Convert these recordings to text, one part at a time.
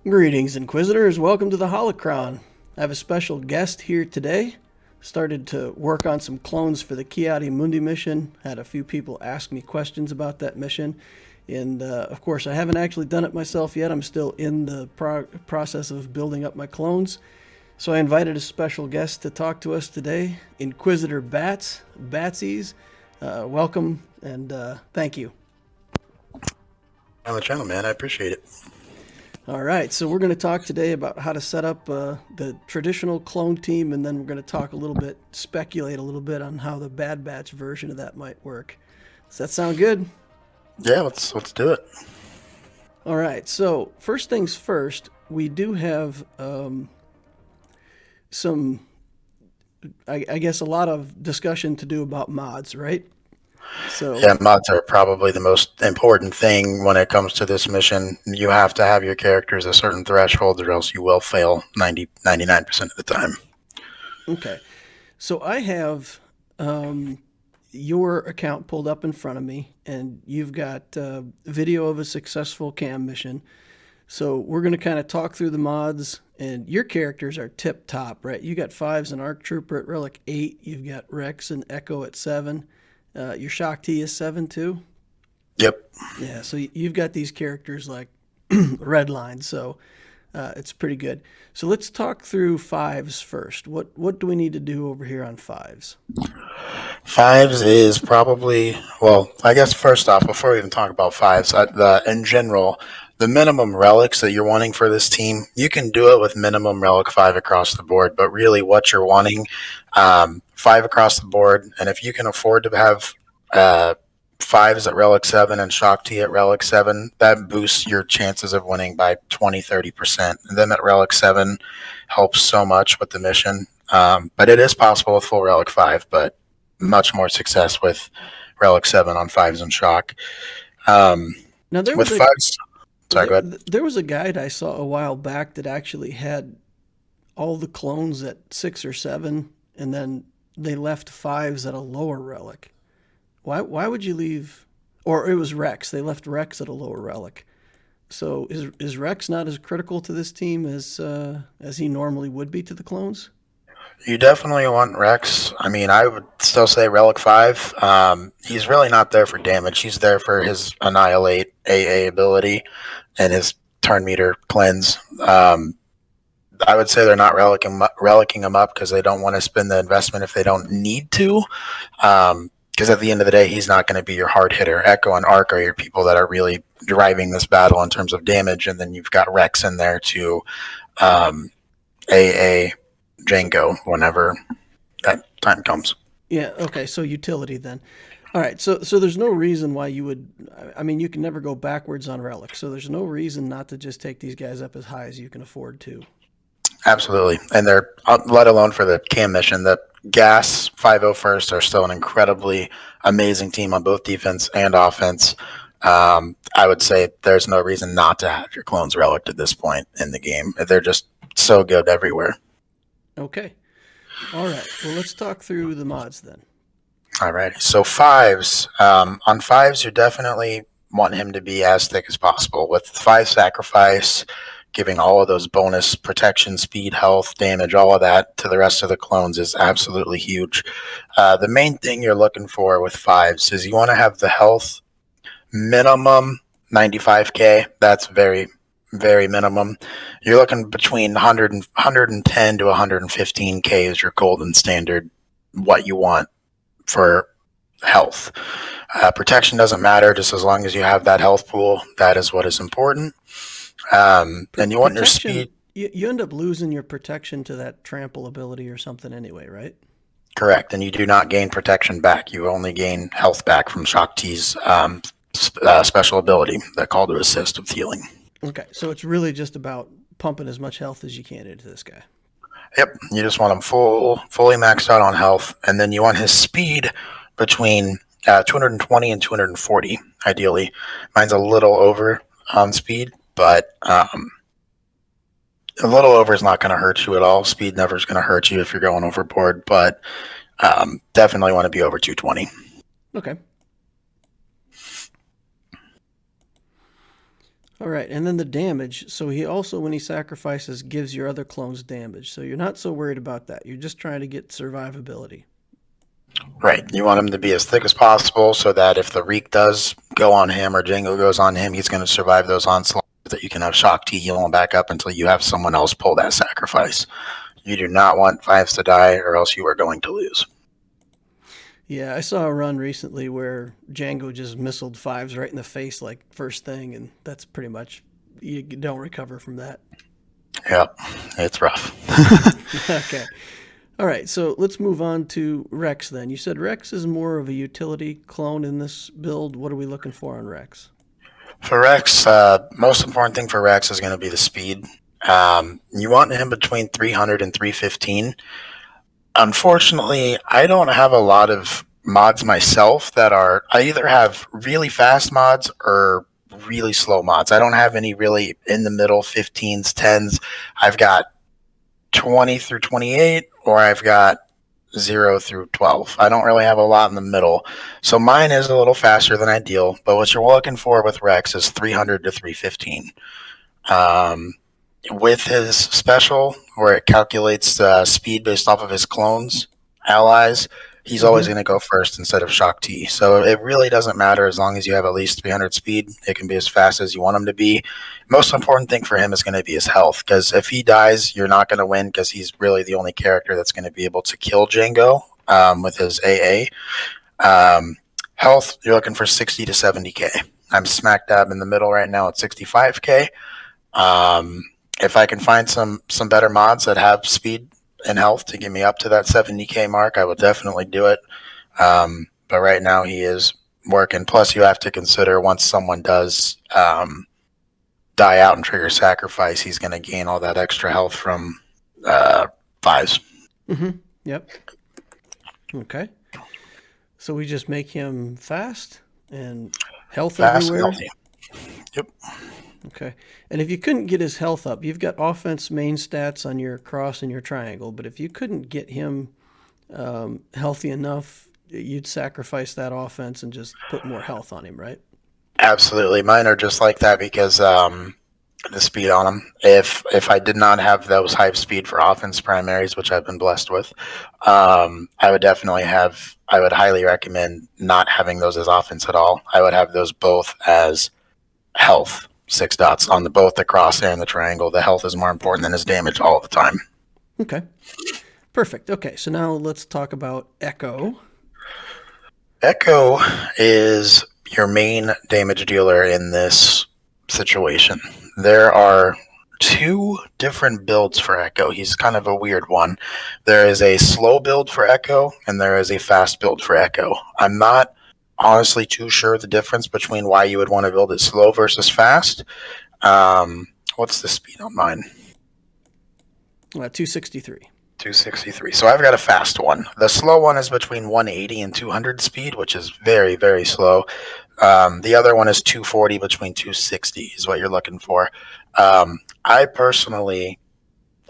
Greetings, Inquisitors. Welcome to the Holocron. I have a special guest here today. Started to work on some clones for the Kiadi Mundi mission. Had a few people ask me questions about that mission. And of course, I haven't actually done it myself yet. I'm still in the process of building up my clones. So I invited a special guest to talk to us today, Inquisitor Batz, Batzys. Welcome and thank you. On the channel, man. I appreciate it. All right, so we're going to talk today about how to set up the traditional clone team, and then we're going to talk a little bit, speculate a little bit on how the Bad Batch version of that might work. Does that sound good? Yeah, let's do it. All right, so first things first, we do have some, I guess, a lot of discussion to do about mods, right? So Yeah, mods are probably the most important thing when it comes to this mission. You have to have your characters a certain threshold or else you will fail 99% of the time. okay, so I have your account pulled up in front of me, and you've got video of a successful KAM mission. So we're going to kind of talk through the mods, and your characters are tip top, right? You got fives and Arc Trooper at Relic 8. You've got Rex and Echo at 7. Your Shaak Ti is 7 too. Yep. Yeah, so you've got these characters like red line, so it's pretty good. So let's talk through fives first. What do we need to do over here on fives? Fives is probably, well, I guess first off, before we even talk about fives, in general, the minimum relics that you're wanting for this team, you can do it with minimum relic 5 across the board, but really what you're wanting, 5 across the board, and if you can afford to have uh, fives at relic 7 and Shaak Ti at relic 7, that boosts your chances of winning by 20-30%. And then at relic 7 helps so much with the mission. But it is possible with full relic 5, but much more success with relic 7 on 5s and shock. Um, Now there with was a 5s, sorry, go ahead. there was a guide I saw a while back that actually had all the clones at 6 or 7, and then they left fives at a lower relic. Why would you leave? Or it was Rex. They left Rex at a lower relic. So is Rex not as critical to this team as he normally would be to the clones? You definitely want Rex. I mean, I would still say Relic 5. He's really not there for damage. He's there for his Annihilate AA ability and his turn meter cleanse. I would say they're not relicking him up because they don't want to spend the investment if they don't need to. Because at the end of the day, he's not going to be your hard hitter. Echo and Arc are your people that are really driving this battle in terms of damage, and then you've got Rex in there to AA Django whenever that time comes. Yeah. Okay. So utility then. All right. So there's no reason why you would. I mean, you can never go backwards on relic. So there's no reason not to just take these guys up as high as you can afford to. Absolutely. And they're, let alone for the KAM mission, the Gas 501st are still an incredibly amazing team on both defense and offense. I would say there's no reason not to have your clones relic at this point in the game. They're just so good everywhere. Okay. All right. Well, let's talk through the mods then. All right. So fives. On fives, you definitely want him to be as thick as possible. With 5 sacrifice, giving all of those bonus protection, speed, health, damage, all of that to the rest of the clones is absolutely huge. The main thing you're looking for with fives is you want to have the health minimum 95k. That's very, very minimum. You're looking between 110 to 115k is your golden standard, what you want for health. Protection doesn't matter, just as long as you have that health pool. That is what is important. And you want your Protection. speed. You end up losing your protection to that trample ability or something anyway, right? Correct, and you do not gain protection back. You only gain health back from Shaak Ti's special ability, that call to assist with healing. Okay. So it's really just about pumping as much health as you can into this guy. Yep, you just want him fully maxed out on health, and then you want his speed between 220 and 240, ideally. Mine's a little over on speed, but a little over is not going to hurt you at all. Speed never is going to hurt you if you're going overboard, but definitely want to be over 220. Okay. All right, and then the damage. So he also, when he sacrifices, gives your other clones damage. So you're not so worried about that. You're just trying to get survivability. Right. You want him to be as thick as possible so that if the Reek does go on him or Django goes on him, he's going to survive those onslaughts, that you can have Shaak Ti heal him back up until you have someone else pull that sacrifice. You do not want fives to die, or else you are going to lose. Yeah, I saw a run recently where Django just missiled fives right in the face, like first thing, and that's pretty much, you don't recover from that. Yep, it's rough. Okay. All right, so let's move on to Rex then. You said Rex is more of a utility clone in this build. What are we looking for on Rex? For Rex, most important thing for Rex is going to be the speed. You want him between 300 and 315. Unfortunately, I don't have a lot of mods myself that are, I either have really fast mods or really slow mods. I don't have any really in the middle 15s, 10s. I've got 20 through 28, or I've got 0 through 12. I don't really have a lot in the middle. So mine is a little faster than ideal, but what you're looking for with Rex is 300 to 315. With his special, where it calculates the speed based off of his clones, allies, he's always going to go first instead of Shaak Ti. So it really doesn't matter as long as you have at least 300 speed. It can be as fast as you want him to be. Most important thing for him is going to be his health, because if he dies, you're not going to win, because he's really the only character that's going to be able to kill Django with his AA. Health, you're looking for 60 to 70k. I'm smack dab in the middle right now at 65k. If I can find some better mods that have speed and health to get me up to that 70k mark, I will definitely do it. But right now he is working. Plus, you have to consider once someone does die out and trigger sacrifice, he's going to gain all that extra health from fives. Yep. Okay. So we just make him fast and health Fast everywhere? and healthy. Yep. Okay. And if you couldn't get his health up, you've got offense main stats on your cross and your triangle, but if you couldn't get him healthy enough, you'd sacrifice that offense and just put more health on him, right? Absolutely. Mine are just like that because the speed on them. If I did not have those high speed for offense primaries, which I've been blessed with, I would definitely have, I would highly recommend not having those as offense at all. I would have those both as health. 6 dots on both the crosshair and the triangle. The health is more important than his damage all the time. Okay. Perfect. Okay, so now let's talk about Echo. Echo is your main damage dealer in this situation. There are 2 different builds for Echo. He's kind of a weird one. There is a slow build for Echo, and there is a fast build for Echo. I'm not honestly too sure the difference between why you would want to build it slow versus fast. What's the speed on mine? 263. 263. So I've got a fast one. The slow one is between 180 and 200 speed, which is very, very slow. The other one is 240 between 260 is what you're looking for. I personally,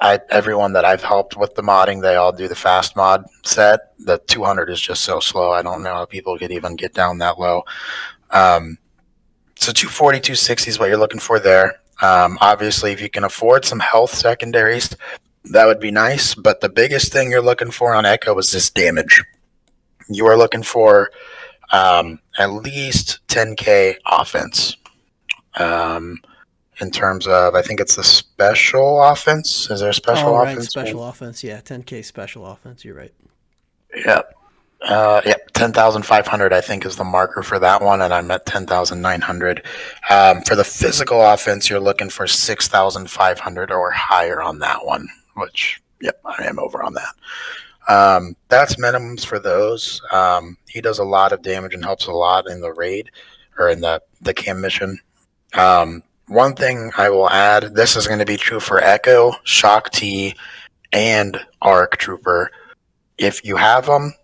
everyone that I've helped with the modding, they all do the fast mod set. The 200 is just so slow. I don't know how people could even get down that low. So 240, 260 is what you're looking for there. Obviously, if you can afford some health secondaries, that would be nice. But the biggest thing you're looking for on Echo is this damage. You are looking for at least 10k offense. In terms of, I think it's the special offense. Is there a special offense? Right, special offense. Yeah, 10k special offense. You're right. Yep. Yep, 10,500 I think is the marker for that one, and I'm at 10,900. For the physical offense, you're looking for 6,500 or higher on that one, which, yep, I am over on that. That's minimums for those. He does a lot of damage and helps a lot in the raid, or in the KAM mission. One thing I will add, this is going to be true for Echo, Shaak Ti, and Arc Trooper. If you have them,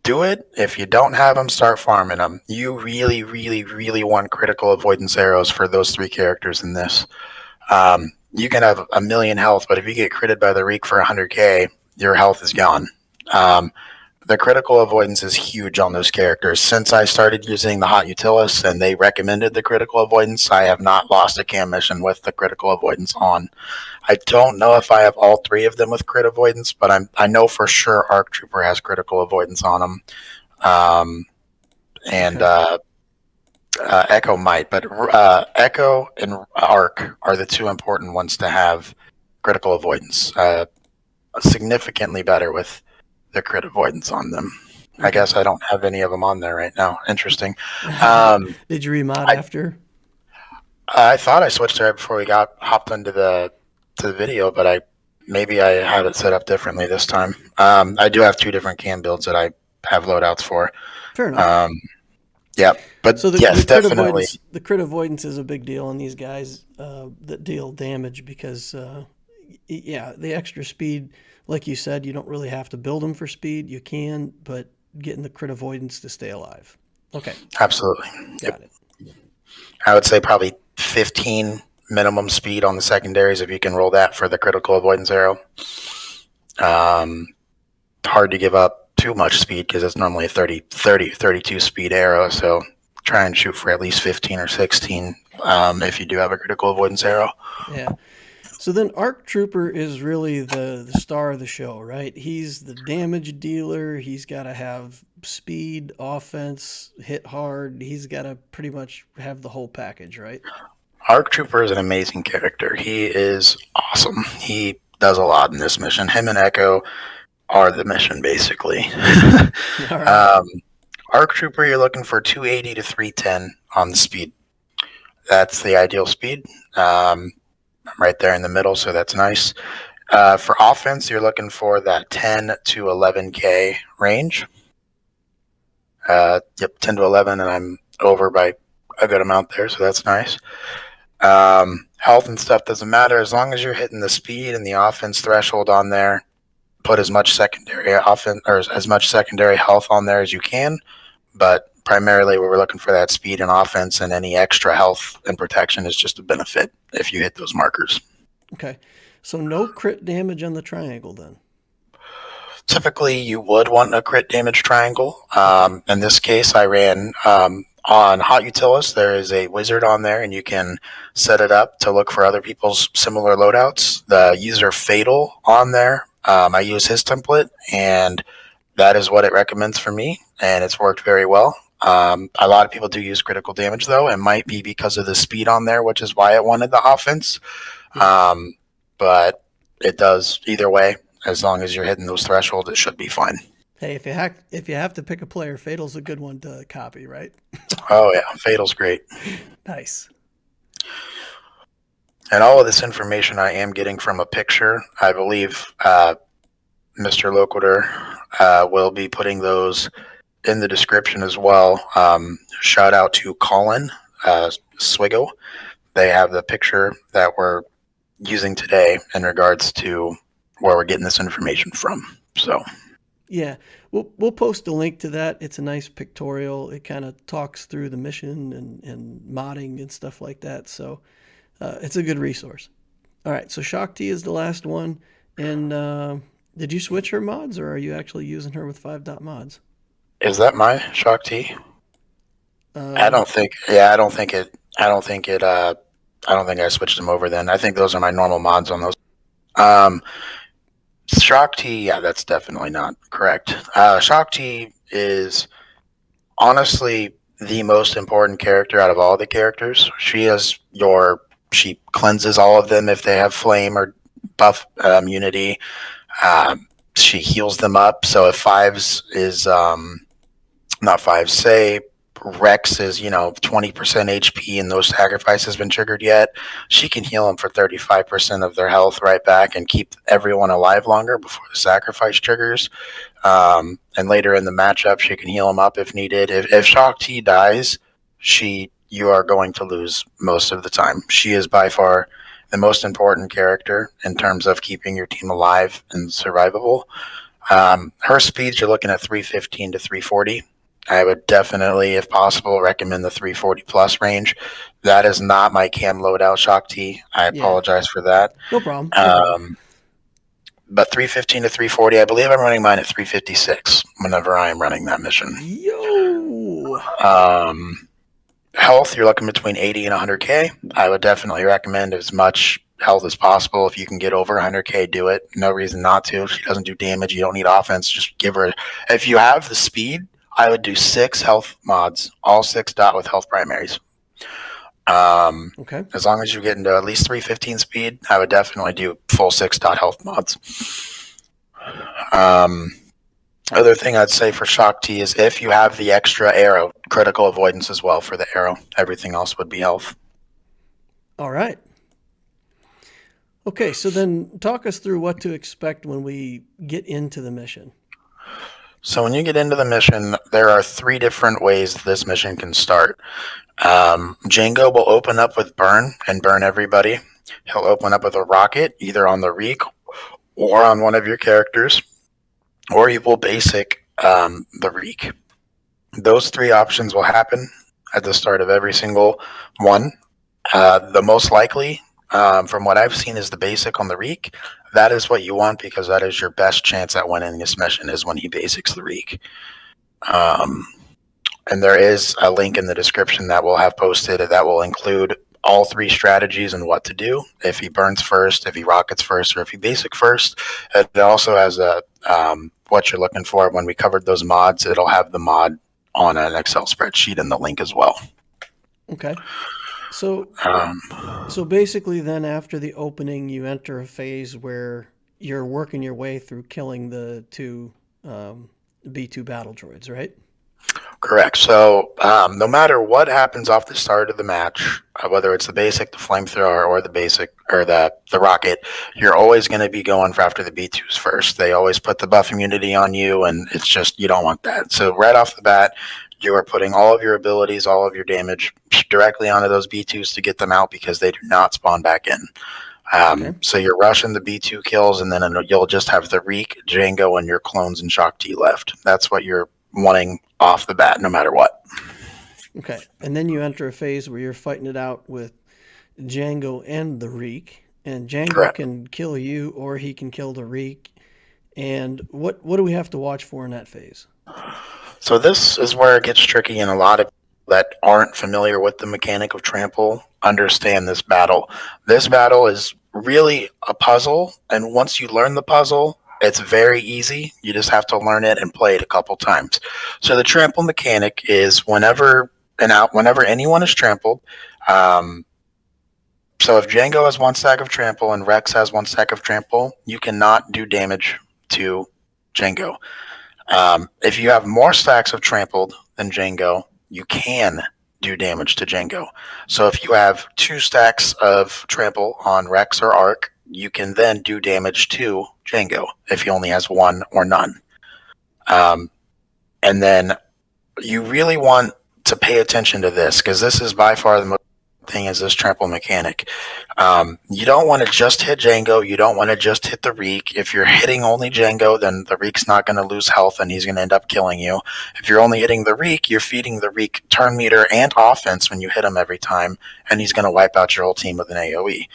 do it. If you don't have them, start farming them. You really, really, really want critical avoidance arrows for those 3 characters in this. You can have 1,000,000 health, but if you get critted by the Reek for 100k, your health is gone. the critical avoidance is huge on those characters. Since I started using the Hot Utilis and they recommended the critical avoidance, I have not lost a KAM mission with the critical avoidance on. I don't know if I have all three of them with crit avoidance, but I know for sure Arc Trooper has critical avoidance on them. And Okay. Echo might, but Echo and Arc are the two important ones to have critical avoidance. Significantly better with the crit avoidance on them. I Okay. guess I don't have any of them on there right now. Interesting. Did you remod I after? I thought I switched right before we got hopped into the video, but maybe I have it set up differently this time. I do have two different KAM builds that I have loadouts for. Fair enough. Yeah, but So yes, definitely. the crit avoidance is a big deal on these guys that deal damage because, yeah, the extra speed, like you said, you don't really have to build them for speed. You can, but getting the crit avoidance to stay alive. Okay, Absolutely. got Yep. it. I would say probably 15 minimum speed on the secondaries if you can roll that for the critical avoidance arrow. Hard to give up too much speed because it's normally a 32 speed arrow. So try and shoot for at least 15 or 16 if you do have a critical avoidance arrow. Yeah. So then Arc Trooper is really the star of the show, right? He's the damage dealer. He's got to have speed, offense, hit hard. He's got to pretty much have the whole package, right? Arc Trooper is an amazing character. He is awesome. He does a lot in this mission. Him and Echo are the mission, basically. All right. Arc Trooper, you're looking for 280 to 310 on the speed. That's the ideal speed. I'm right there in the middle, so that's nice. For offense, you're looking for that 10 to 11K range. Yep, 10 to 11, and I'm over by a good amount there, so that's nice. Health and stuff doesn't matter as long as you're hitting the speed and the offense threshold on there. Put as much secondary offense or as much secondary health on there as you can, but primarily we're looking for that speed and offense, and any extra health and protection is just a benefit if you hit those markers. Okay. So no crit damage on the triangle then. Typically, you would want a crit damage triangle. Okay. In this case, I ran on Hot Utilis. There is a wizard on there, and you can set it up to look for other people's similar loadouts. The user Fatal on there, I use his template, and that is what it recommends for me, and it's worked very well. A lot of people do use critical damage, though. It might be because of the speed on there, which is why it wanted the offense. But it does either way. As long as you're hitting those thresholds, it should be fine. Hey, if you have to pick a player, Fatal's a good one to copy, right? Oh, yeah. Fatal's great. Nice. And all of this information I am getting from a picture. I believe Mr. Loquitur will be putting those in the description as well. Shout out to Colin Swgoh. They have the picture that we're using today in regards to where we're getting this information from. So Yeah, we'll post a link to that. It's a nice pictorial. It kind of talks through the mission and modding and stuff like that. So it's a good resource. All right, so Shaak Ti is the last one. And did you switch her mods, or are you actually using her with 5.mods? is that my Shaak Ti? I Um, don't think. Yeah, I don't think it. I don't think it. I don't think I switched them over then. I think those are my normal mods on those. Um, Shaak Ti, yeah, that's definitely not correct. Shaak Ti is honestly the most important character out of all the characters. She cleanses all of them if they have flame or buff immunity. She heals them up. So if fives is not fives, say Rex is 20% HP and no sacrifice has been triggered yet, she can heal them for 35% of their health right back and keep everyone alive longer before the sacrifice triggers. And later in the matchup, she can heal them up if needed. If Shaak Ti dies, you are going to lose most of the time. She is by far the most important character in terms of keeping your team alive and survivable. Her speeds, you're looking at 315 to 340. I would definitely, if possible, recommend the 340 plus range. That is not my KAM loadout, Shaak Ti. I yeah, apologize for that. no problem. No problem. but 315 to 340. I believe I'm running mine at 356 whenever I am running that mission. Yo. Health, you're looking between 80 and 100k. I would definitely recommend as much health as possible. If you can get over 100k, do it. No reason not to. If she doesn't do damage, you don't need offense. Just give her. If you have the speed, I would do 6 health mods, all 6 dot with health primaries. Okay. As long as you get into at least 315 speed, I would definitely do full 6 dot health mods. Other thing I'd say for Shaak Ti is if you have the extra arrow, critical avoidance as well for the arrow. Everything else would be health. All right. Okay, so then talk us through what to expect when we get into the mission. So when you get into the mission, there are 3 different ways this mission can start. Django will open up with burn and burn everybody. He'll open up with a rocket, either on the Reek or on one of your characters, or he will basic the Reek. Those 3 options will happen at the start of every single one. The most likely, from what I've seen, is the basic on the Reek. That is what you want because that is your best chance at winning this mission is when he basics the Reek. And there is a link in the description that we'll have posted that will include all 3 strategies and what to do. If he burns first, if he rockets first, or if he basic first. It also has a what you're looking for. When we covered those mods, it'll have the mod on an Excel spreadsheet in the link as well. Okay. So basically then after the opening, you enter a phase where you're working your way through killing the 2 B2 battle droids, right? Correct. So no matter what happens off the start of the match, whether it's the basic, the flamethrower, or the basic or the rocket, you're always going to be going for after the B2s first. They always put the buff immunity on you, and it's just you don't want that. So right off the bat, you are putting all of your abilities, all of your damage directly onto those B2s to get them out because they do not spawn back in. Okay. So you're rushing the B2 kills, and then you'll just have the Reek, Django, and your clones and Shaak Ti left. That's what you're wanting off the bat, no matter what. Okay, and then you enter a phase where you're fighting it out with Django and the Reek, and Django Correct. Can kill you, or he can kill the Reek. And what do we have to watch for in that phase? So this is where it gets tricky, and a lot of people that aren't familiar with the mechanic of trample understand this battle. This battle is really a puzzle, and once you learn the puzzle, it's very easy. You just have to learn it and play it a couple times. So the trample mechanic is whenever anyone is trampled. So if Django has 1 stack of trample and Rex has 1 stack of trample, you cannot do damage to Django. If you have more stacks of trampled than Django, you can do damage to Django. So if you have 2 stacks of trample on Rex or Arc, you can then do damage to Django if he only has 1 or none. And then you really want to pay attention to this because this is by far the most thing is this trample mechanic. You don't want to just hit Django. You don't want to just hit the Reek. If you're hitting only Django, then the Reek's not going to lose health and he's going to end up killing you. If you're only hitting the Reek, you're feeding the Reek turn meter and offense when you hit him every time, and he's going to wipe out your whole team with an AoE.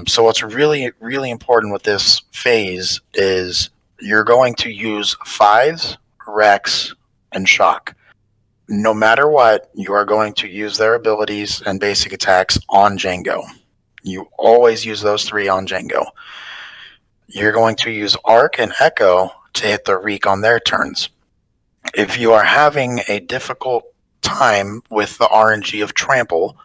So what's really, really important with this phase is you're going to use 5s, Rex, and Shaak. No matter what, you are going to use their abilities and basic attacks on Django. You always use those 3 on Django. You're going to use Arc and Echo to hit the Reek on their turns. If you are having a difficult time with the RNG of Trample,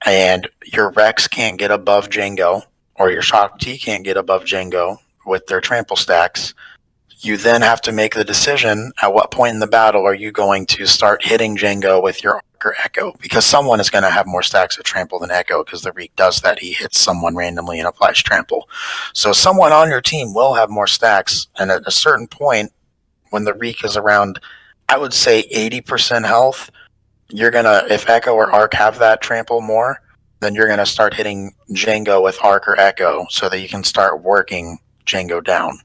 and your Rex can't get above Django, or your Shaak Ti can't get above Django with their trample stacks, you then have to make the decision at what point in the battle are you going to start hitting Django with your Arc or Echo, because someone is going to have more stacks of trample than Echo because the Reek does that. He hits someone randomly and applies trample. So someone on your team will have more stacks, and at a certain point when the Reek is around, I would say 80% health, you're going to, if Echo or Arc have that trample more, then you're going to start hitting Django with Arc or Echo so that you can start working Django down.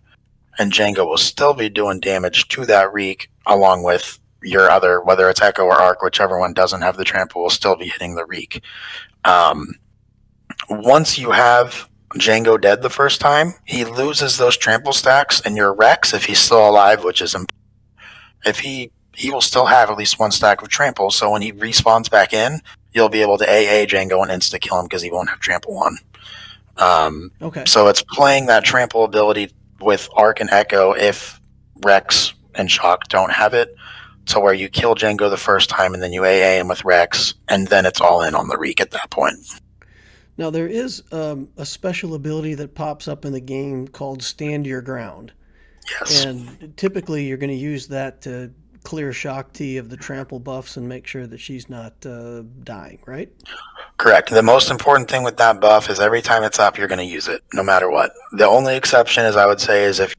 And Django will still be doing damage to that Reek along with your other, whether it's Echo or Arc, whichever one doesn't have the trample will still be hitting the Reek. Once you have Django dead the first time, he loses those trample stacks, and your Rex, if he's still alive, which is if he will still have at least one stack of trample. So when he respawns back in, you'll be able to AA Django and insta kill him because he won't have trample on. Okay. So it's playing that trample ability with Arc and Echo if Rex and Shaak don't have it, to where you kill Django the first time and then you AA him with Rex, and then it's all in on the Reek at that point. Now there is a special ability that pops up in the game called Stand Your Ground, Yes. and typically you're going to use that to clear Shaak Ti of the trample buffs and make sure that she's not dying, right? Correct. The most important thing with that buff is every time it's up, you're going to use it, no matter what. The only exception is, I would say, is if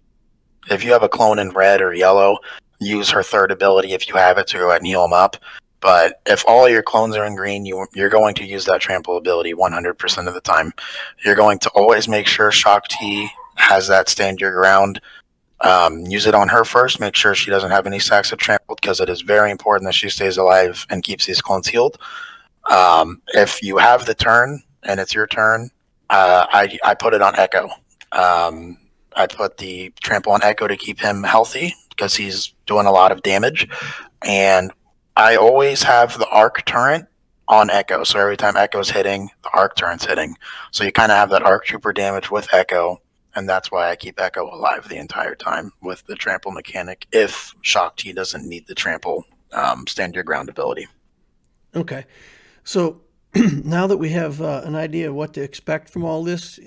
you have a clone in red or yellow, use her third ability if you have it to go ahead and heal them up. But if all your clones are in green, you're going to use that trample ability 100% of the time. You're going to always make sure Shaak Ti has that stand your ground. Use it on her first. Make sure she doesn't have any stacks of trample, because it is very important that she stays alive and keeps these clones healed. If you have the turn and it's your turn, I put it on Echo. I put the trample on Echo to keep him healthy because he's doing a lot of damage. And I always have the arc turret on Echo. So every time Echo's hitting, the arc turret's hitting. So you kind of have that arc trooper damage with Echo. And that's why I keep Echo alive the entire time with the trample mechanic if Shaak Ti doesn't need the trample stand your ground ability. Okay. So now that we have an idea of what to expect from all this,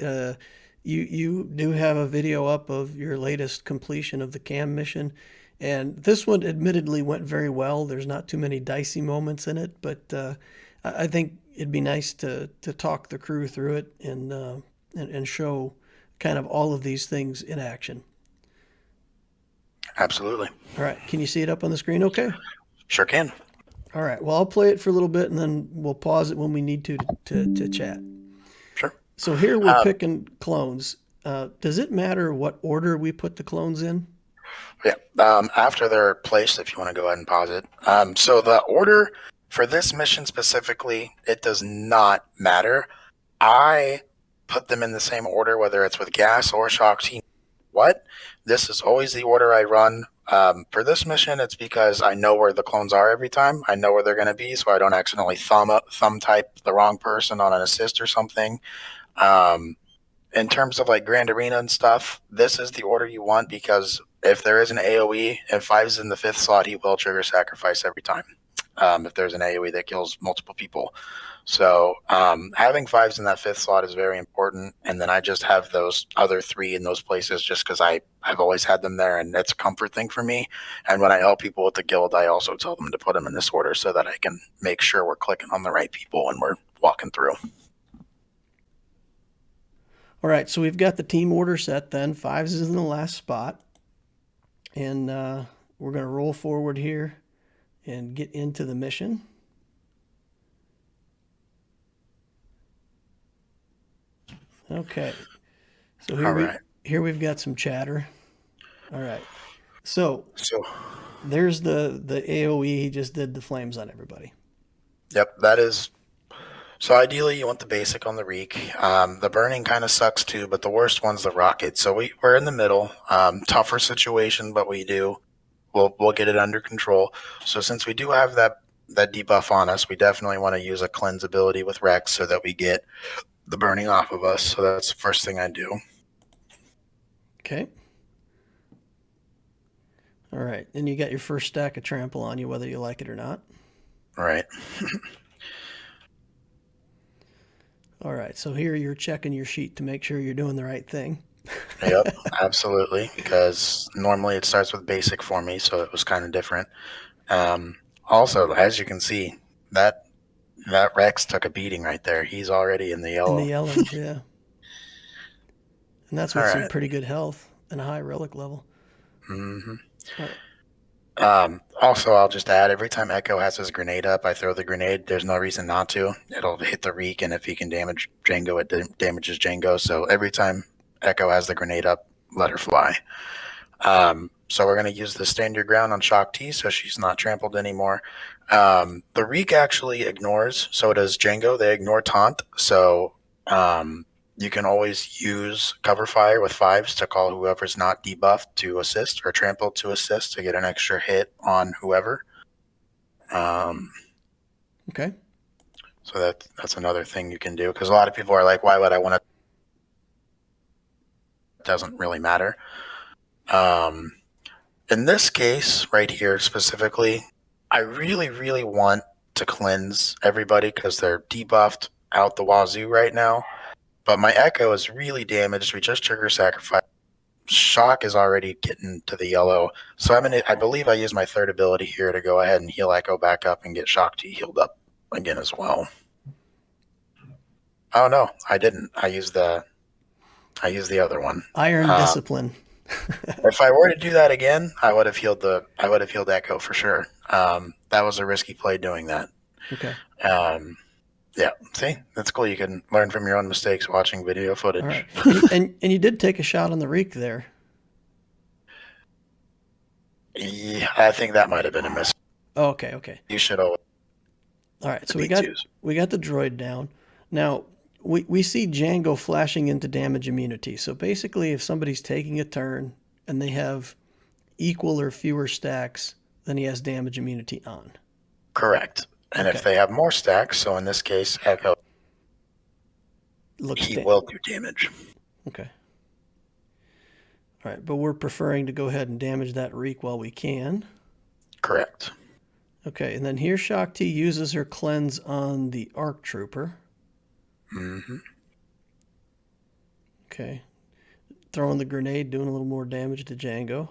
you do have a video up of your latest completion of the KAM mission, and this one admittedly went very well. There's not too many dicey moments in it, but I think it'd be nice to talk the crew through it and show kind of all of these things in action. Absolutely. All right. Can you see it up on the screen? Okay. Sure can. All right. Well, I'll play it for a little bit and then we'll pause it when we need to chat. Sure. So here we're picking clones. Does it matter what order we put the clones in? Yeah. After they're placed, if you want to go ahead and pause it. So the order for this mission specifically, it does not matter. I put them in the same order, whether it's with gas or Shaak Ti. What? This is always the order I run. For this mission, it's because I know where the clones are every time. I know where they're going to be, so I don't accidentally thumb type the wrong person on an assist or something. In terms of like Grand Arena and stuff, this is the order you want, because if there is an AoE, if 5's in the 5th slot, he will trigger sacrifice every time. If there's an AoE that kills multiple people. So having 5's in that 5th slot is very important. And then I just have those other 3 in those places just because I've always had them there, and it's a comfort thing for me. And when I help people with the guild, I also tell them to put them in this order so that I can make sure we're clicking on the right people when we're walking through. All right, so we've got the team order set then. 5's is in the last spot. And we're going to roll forward here and get into the mission. Okay. So here we've got some chatter. All right. So there's the AoE. He just did the flames on everybody. Yep, that is. So ideally, you want the basic on the Reek. The burning kind of sucks too, but the worst one's the rocket. So we're in the middle. Tougher situation, but we'll get it under control. So since we do have that debuff on us, we definitely want to use a cleanse ability with Rex so that we get the burning off of us. So that's the first thing I do. Okay. All right. Then you got your first stack of trample on you, whether you like it or not. All right. All right. So here you're checking your sheet to make sure you're doing the right thing. Yep, absolutely. Because normally it starts with basic for me, so it was kind of different. Also, as you can see, that Rex took a beating right there. He's already in the yellow. In the yellow, yeah. And that's with some pretty good health and a high relic level. Mm-hmm. Also, I'll just add, every time Echo has his grenade up, I throw the grenade. There's no reason not to. It'll hit the Reek, and if he can damage Django, it damages Django. So every time Echo has the grenade up, let her fly. So we're going to use the stand your ground on Shaak Ti, so she's not trampled anymore. The Reek actually ignores, so does Django. They ignore taunt. So You can always use cover fire with fives to call whoever's not debuffed to assist or trampled to assist to get an extra hit on whoever. Okay. So that's another thing you can do, because a lot of people are like, why would I want to? It doesn't really matter. In this case, right here specifically, I really, really want to cleanse everybody because they're debuffed out the wazoo right now. But my Echo is really damaged. We just trigger sacrifice. Shaak is already getting to the yellow. So I believe I use my third ability here to go ahead and heal Echo back up and get Shaak Ti healed up again as well. Oh no, I didn't. I used the other one. Iron Discipline. If I were to do that again, I would have healed Echo for sure. That was a risky play doing that. Okay. Yeah, see, that's cool. You can learn from your own mistakes watching video footage. All right. and you did take a shot on the reek there. Yeah, I think that might have been a miss. Oh, okay. You should always. All right, so we got the droid down. Now, we see Django flashing into damage immunity. So basically, if somebody's taking a turn and they have equal or fewer stacks, then he has damage immunity on. Correct. And if they have more stacks, so in this case, Echo, he will do damage. Okay. All right, but we're preferring to go ahead and damage that reek while we can. Correct. Okay, and then here Shaak Ti uses her cleanse on the ARC Trooper. Mm-hmm. Okay. Throwing the grenade, doing a little more damage to Django.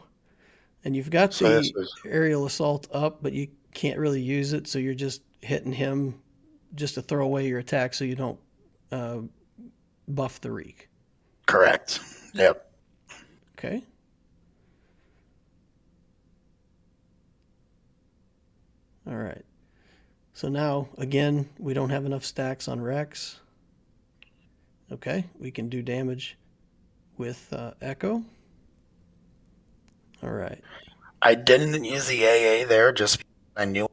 And you've got the aerial assault up, but you can't really use it, so you're just hitting him just to throw away your attack so you don't buff the reek. Correct. Yep. Okay. All right. So now, again, we don't have enough stacks on Rex. Okay, we can do damage with Echo. All right. I didn't use the AA there just because I knew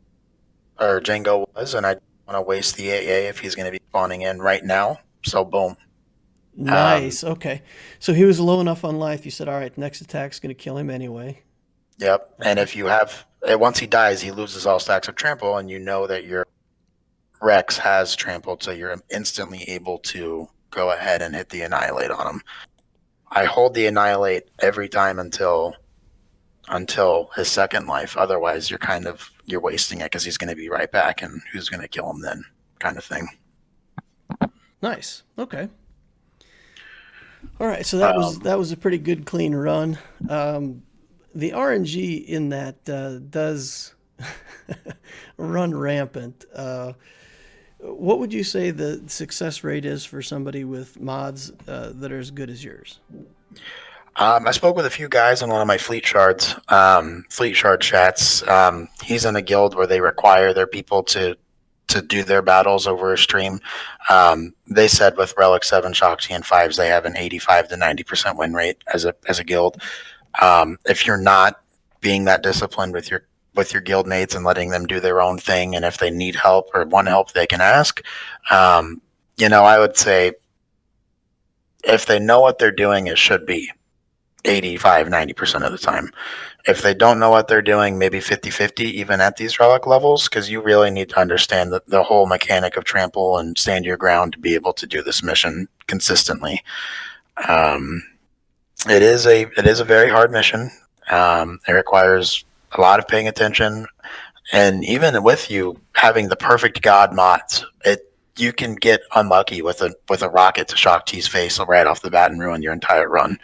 where Django was, and I didn't want to waste the AA if he's going to be spawning in right now. So, boom. Nice. Okay. So he was low enough on life. You said, all right, next attack's going to kill him anyway. Yep. And if you have, once he dies, he loses all stacks of trample, and you know that your Rex has trampled, so you're instantly able to go ahead and hit the Annihilate on him. I hold the Annihilate every time until his second life. Otherwise, you're wasting it because he's going to be right back, and who's going to kill him then, kind of thing. Nice. Okay. All right. So that was a pretty good, clean run. The RNG in that does run rampant. What would you say the success rate is for somebody with mods that are as good as yours? I spoke with a few guys on one of my fleet shard chats. He's in a guild where they require their people to do their battles over a stream. They said with Relic 7, Shaak Ti, and 5s, they have an 85 to 90% win rate as a guild. If you're not being that disciplined with your guild mates and letting them do their own thing, and if they need help or want help, they can ask. I would say if they know what they're doing, it should be 85, 90% of the time. If they don't know what they're doing, maybe 50-50 even at these relic levels, because you really need to understand the whole mechanic of trample and stand your ground to be able to do this mission consistently. It is a very hard mission. It requires a lot of paying attention, and even with you having the perfect god mods, you can get unlucky with a rocket to Shaak Ti's face right off the bat and ruin your entire run.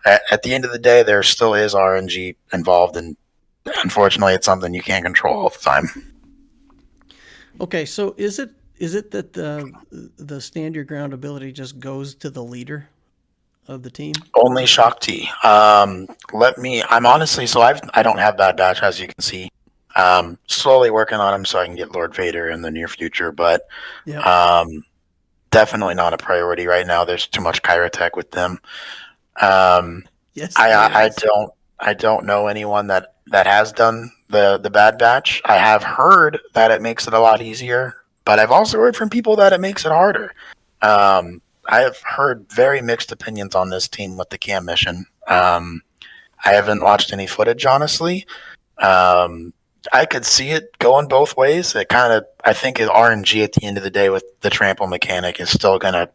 At the end of the day, there still is RNG involved, and unfortunately, it's something you can't control all the time. Okay, so is it that the stand your ground ability just goes to the leader of the team? Only Shaak Ti. I'm honestly, so I don't have Bad Batch, as you can see. Slowly working on him so I can get Lord Vader in the near future, but definitely not a priority right now. There's too much Kyrotech with them. Yes, I don't know anyone that has done the Bad Batch. I have heard that it makes it a lot easier, but I've also heard from people that it makes it harder. I have heard very mixed opinions on this team with the KAM mission. I haven't watched any footage, honestly. Um, I could see it going both ways. It kind of, I think, RNG at the end of the day with the trample mechanic is still going to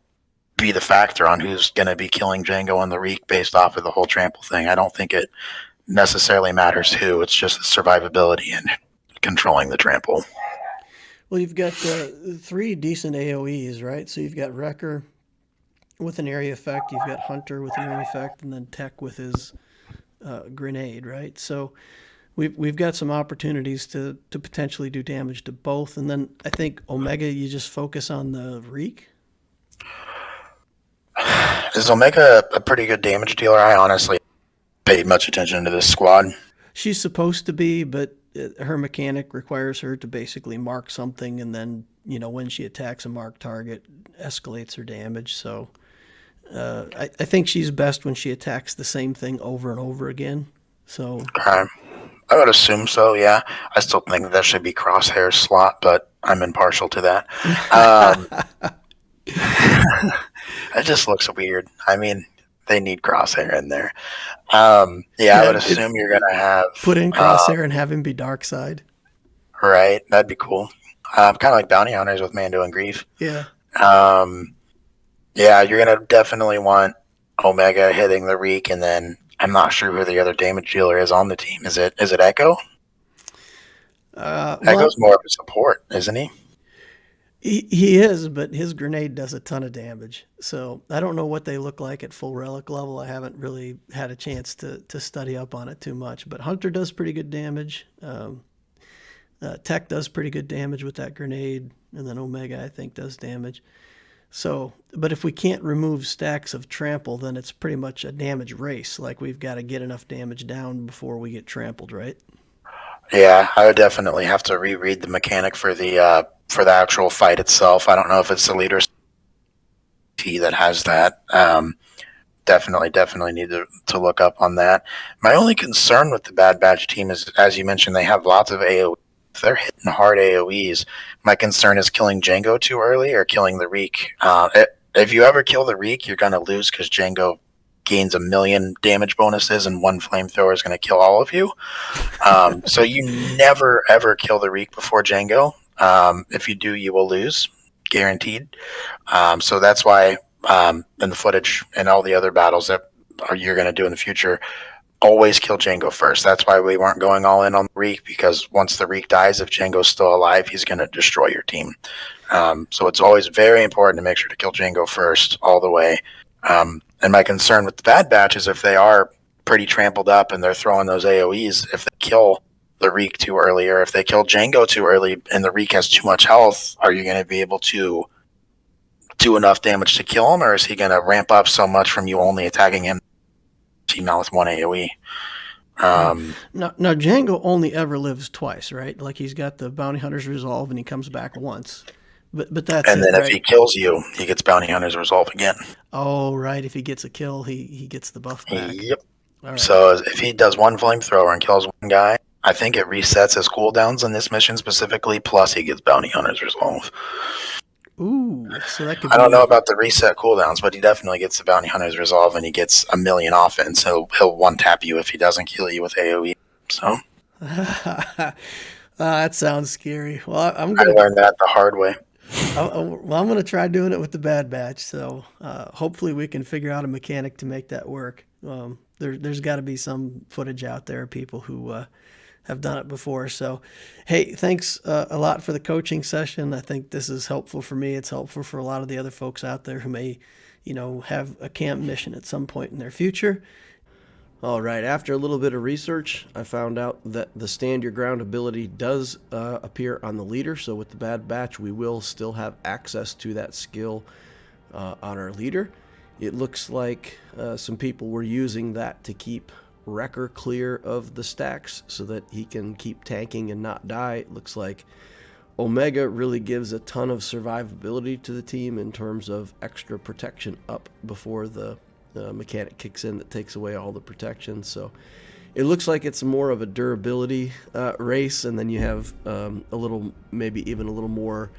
be the factor on who's going to be killing Django and the Reek based off of the whole trample thing. I don't think it necessarily matters who. It's just the survivability and controlling the trample. Well, you've got 3 decent AoEs, right? So you've got Wrecker with an area effect, you've got Hunter with an area effect, and then Tech with his grenade, right? So we've got some opportunities to potentially do damage to both. And then I think Omega, you just focus on the Reek. Is Omega a pretty good damage dealer? I honestly paid much attention to this squad. She's supposed to be, but her mechanic requires her to basically mark something, and then, when she attacks a marked target, escalates her damage. So I think she's best when she attacks the same thing over and over again. So I would assume so, yeah. I still think that should be Crosshair's slot, but I'm impartial to that. It just looks weird. I mean, they need Crosshair in there. I would assume you're going to have... Put in Crosshair and have him be Darkseid. Right, that'd be cool. Kind of like Bounty Hunters with Mando and Grief. Yeah. You're going to definitely want Omega hitting the Reek, and then I'm not sure who the other damage dealer is on the team. Is it Echo? Echo's more of a support, isn't he? He is, but his grenade does a ton of damage. So I don't know what they look like at full relic level. I haven't really had a chance to study up on it too much. But Hunter does pretty good damage. Tech does pretty good damage with that grenade. And then Omega, I think, does damage. So, but if we can't remove stacks of trample, then it's pretty much a damage race. Like, we've got to get enough damage down before we get trampled, right? Yeah, I would definitely have to reread the mechanic for the actual fight itself. I don't know if it's the leader's T that has that. Definitely need to look up on that. My only concern with the Bad Batch team is, as you mentioned, they have lots of AoE. If they're hitting hard AoEs, my concern is killing Django too early or killing the Reek. If you ever kill the Reek, you're going to lose because Django gains 1 million damage bonuses and 1 flamethrower is going to kill all of you. So you never, ever kill the Reek before Django. If you do, you will lose, guaranteed. So that's why in the footage and all the other battles that you're going to do in the future, always kill Django first. That's why we weren't going all in on the Reek, because once the Reek dies, if Django's still alive, he's going to destroy your team. So it's always very important to make sure to kill Django first all the way. And my concern with the Bad Batch is if they are pretty trampled up and they're throwing those AoEs, if they kill the Reek too early, or if they kill Django too early and the Reek has too much health, are you going to be able to do enough damage to kill him, or is he going to ramp up so much from you only attacking him now with 1 AoE? Now, Django only ever lives twice, right? Like, he's got the Bounty Hunter's Resolve and he comes back once. But that's and then it, if right? he kills you, he gets Bounty Hunter's Resolve again. Oh, right. If he gets a kill, he gets the buff back. Yep. Right. So if he does 1 flamethrower and kills 1 guy, I think it resets his cooldowns in this mission specifically, plus he gets Bounty Hunter's Resolve. Ooh, so that could I don't know about the reset cooldowns, but he definitely gets the Bounty Hunter's Resolve, and he gets 1 million offense. So he'll one-tap you if he doesn't kill you with AoE. So that sounds scary. Well, I learned that the hard way. I'm going to try doing it with the Bad Batch. So hopefully we can figure out a mechanic to make that work. There's got to be some footage out there of people who have done it before. So, hey, thanks a lot for the coaching session. I think this is helpful for me. It's helpful for a lot of the other folks out there who may, have a camp mission at some point in their future. All right, after a little bit of research, I found out that the Stand Your Ground ability does appear on the leader. So with the Bad Batch, we will still have access to that skill on our leader. It looks like some people were using that to keep Wrecker clear of the stacks so that he can keep tanking and not die. It looks like Omega really gives a ton of survivability to the team in terms of extra protection up before the mechanic kicks in that takes away all the protection. So it looks like it's more of a durability race, and then you have maybe even a little more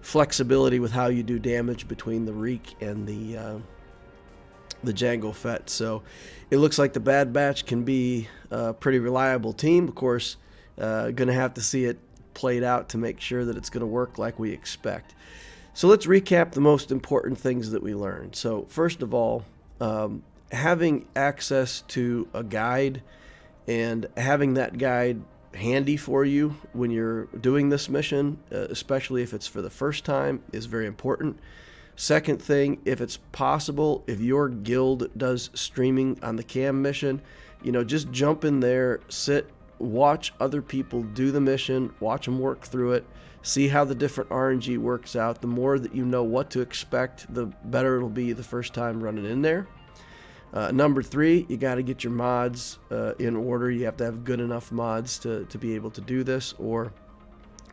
flexibility with how you do damage between the Reek and the Jango Fett. So it looks like the Bad Batch can be a pretty reliable team. Of course, going to have to see it played out to make sure that it's going to work like we expect. So let's recap the most important things that we learned. So first of all, having access to a guide and having that guide handy for you when you're doing this mission, especially if it's for the first time, is very important. Second thing, if it's possible, if your guild does streaming on the KAM mission, just jump in there, sit, watch other people do the mission, watch them work through it, see how the different RNG works out. The more that you know what to expect, the better it'll be the first time running in there. Number 3, you got to get your mods in order. You have to have good enough mods to be able to do this, or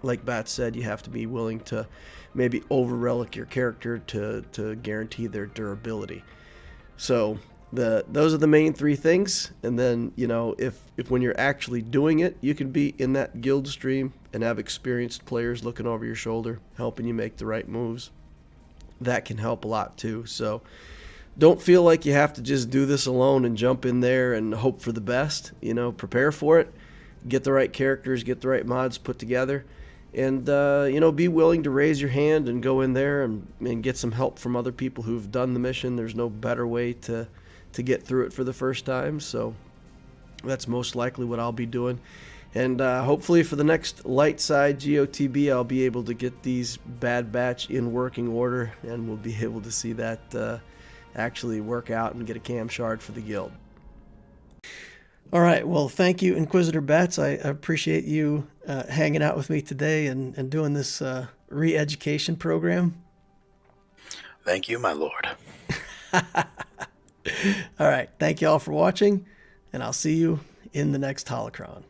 like Batz said, you have to be willing to maybe over relic your character to guarantee their durability. So those are the main 3 things. And then, if when you're actually doing it, you can be in that guild stream and have experienced players looking over your shoulder, helping you make the right moves. That can help a lot too. So don't feel like you have to just do this alone and jump in there and hope for the best. Prepare for it, get the right characters, get the right mods put together, and be willing to raise your hand and go in there and get some help from other people who've done the mission. There's no better way to get through it for the first time. So that's most likely what I'll be doing. And hopefully for the next light side GOTB, I'll be able to get these Bad Batch in working order, and we'll be able to see that actually work out and get a KAM shard for the guild. All right. Well, thank you, Inquisitor Batz. I appreciate you hanging out with me today and doing this re-education program. Thank you, my lord. All right. Thank you all for watching, and I'll see you in the next Holocron.